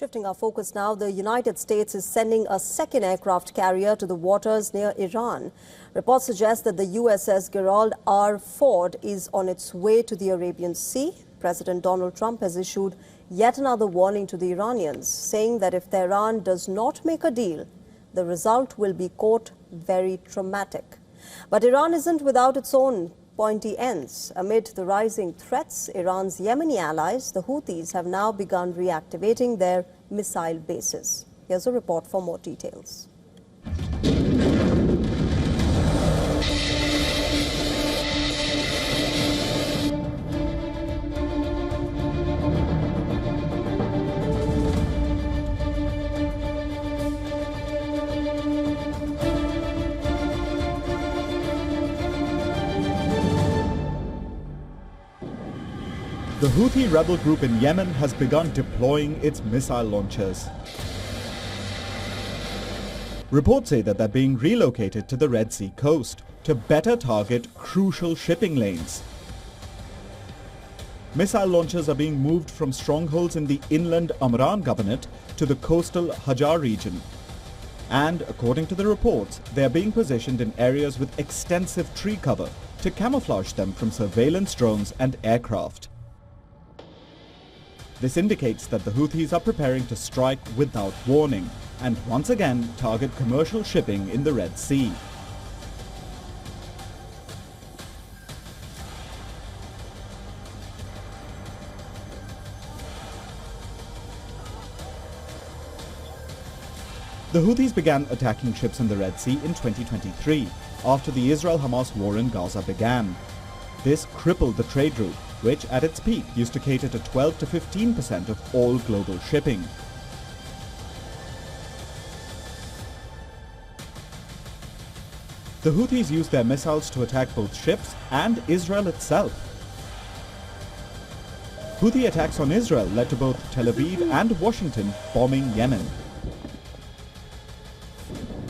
Shifting our focus now, the United States is sending a second aircraft carrier to the waters near Iran. Reports suggest that the USS Gerald R. Ford is on its way to the Arabian Sea. President Donald Trump has issued yet another warning to the Iranians, saying that if Tehran does not make a deal, the result will be, quote, very traumatic. But Iran isn't without its own pointy ends. Amid the rising threats, Iran's Yemeni allies, the Houthis, have now begun reactivating their missile bases. Here's a report for more details. The Houthi rebel group in Yemen has begun deploying its missile launchers. Reports say that they're being relocated to the Red Sea coast to better target crucial shipping lanes. Missile launchers are being moved from strongholds in the inland Amran Governorate to the coastal Hajar region. And according to the reports, they are being positioned in areas with extensive tree cover to camouflage them from surveillance drones and aircraft. This indicates that the Houthis are preparing to strike without warning and once again target commercial shipping in the Red Sea. The Houthis began attacking ships in the Red Sea in 2023 after the Israel-Hamas war in Gaza began. This crippled the trade route, which at its peak used to cater to 12 to 15% of all global shipping. The Houthis used their missiles to attack both ships and Israel itself. Houthi attacks on Israel led to both Tel Aviv and Washington bombing Yemen.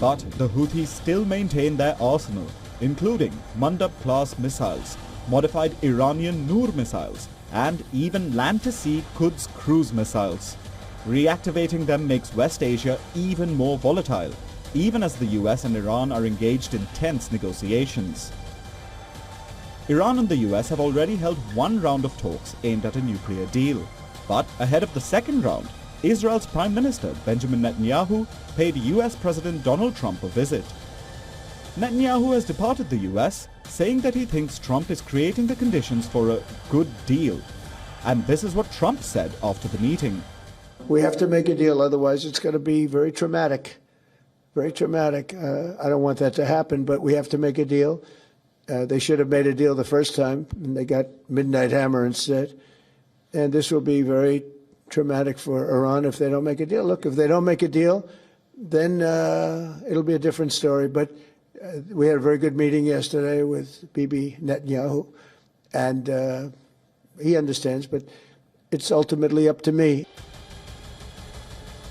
But the Houthis still maintain their arsenal, including Mandab-class missiles, modified Iranian Noor missiles, and even land-to-sea Quds cruise missiles. Reactivating them makes West Asia even more volatile, even as the US and Iran are engaged in tense negotiations. Iran and the US have already held one round of talks aimed at a nuclear deal. But ahead of the second round, Israel's Prime Minister Benjamin Netanyahu paid US President Donald Trump a visit. Netanyahu has departed the US, saying that he thinks Trump is creating the conditions for a good deal. And this is what Trump said after the meeting. We have to make a deal, otherwise it's going to be very traumatic. Very traumatic. I don't want that to happen, but we have to make a deal. They should have made a deal the first time, and they got Midnight Hammer instead. And this will be very traumatic for Iran if they don't make a deal. Look, if they don't make a deal, then it'll be a different story. But we had a very good meeting yesterday with Bibi Netanyahu, and he understands, but it's ultimately up to me.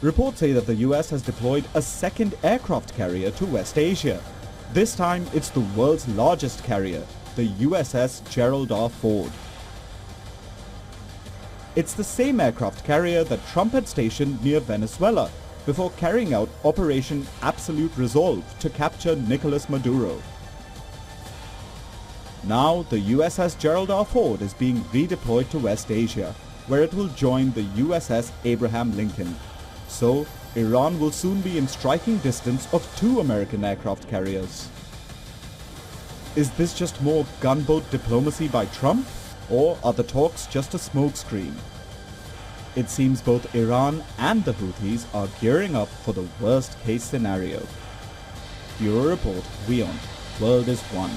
Reports say that the US has deployed a second aircraft carrier to West Asia. This time, it's the world's largest carrier, the USS Gerald R. Ford. It's the same aircraft carrier that Trump had stationed near Venezuela before carrying out Operation Absolute Resolve to capture Nicolas Maduro. Now, the USS Gerald R. Ford is being redeployed to West Asia, where it will join the USS Abraham Lincoln. So, Iran will soon be in striking distance of two American aircraft carriers. Is this just more gunboat diplomacy by Trump, or are the talks just a smokescreen? It seems both Iran and the Houthis are gearing up for the worst-case scenario. Bureau Report, WION. World is One.